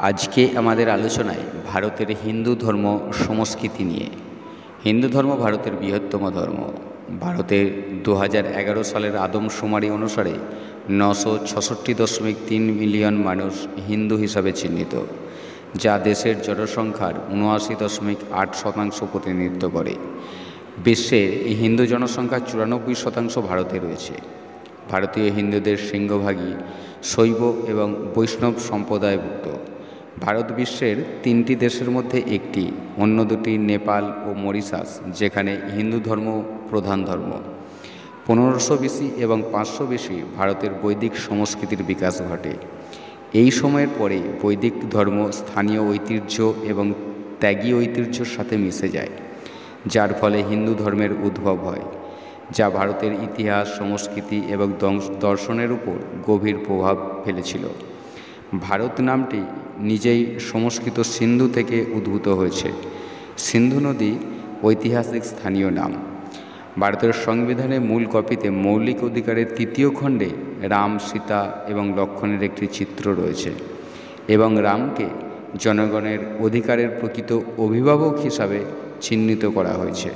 আজকে আমাদের আলোচনায় ভারতের হিন্দু ধর্ম সংস্কৃতি নিয়ে। হিন্দু ধর্ম ভারতের বৃহত্তম ধর্ম। ভারতের 2011 সালের আদমশুমারি অনুসারে 966.3 মিলিয়ন মানুষ হিন্দু হিসাবে চিহ্নিত, যা দেশের জনসংখ্যার 79.8% প্রতিনিধিত্ব করে। বিশ্বের এই হিন্দু জনসংখ্যার 94% ভারতে রয়েছে। ভারতীয় হিন্দুদের সিংহভাগই শৈব এবং বৈষ্ণব সম্প্রদায়ভুক্ত। ভারত বিশ্বের 3টি দেশের মধ্যে একটি, অন্য দুটি নেপাল ও মরিশাস, যেখানে হিন্দু ধর্ম প্রধান ধর্ম। 1500 BC এবং 500 BC ভারতের বৈদিক সংস্কৃতির বিকাশ ঘটে। এই সময়ের পরে বৈদিক ধর্ম স্থানীয় ঐতিহ্য এবং ত্যাগী ঐতিহ্যের সাথে মিশে যায়, যার ফলে হিন্দু ধর্মের উদ্ভব হয়, যা ভারতের ইতিহাস, সংস্কৃতি এবং দর্শনের উপর গভীর প্রভাব ফেলেছিল। ভারত নামটি নিজেই সংস্কৃত সিন্ধু থেকে উদ্ভূত হয়েছে। সিন্ধু নদী ঐতিহাসিক স্থানীয় নাম। ভারতের সংবিধানের মূল কপিতে মৌলিক অধিকারের 3য় খণ্ডে রাম, সীতা এবং লক্ষ্মণের একটি চিত্র রয়েছে এবং রামকে জনগণের অধিকারের প্রকৃত অভিভাবক হিসাবে চিহ্নিত করা হয়েছে।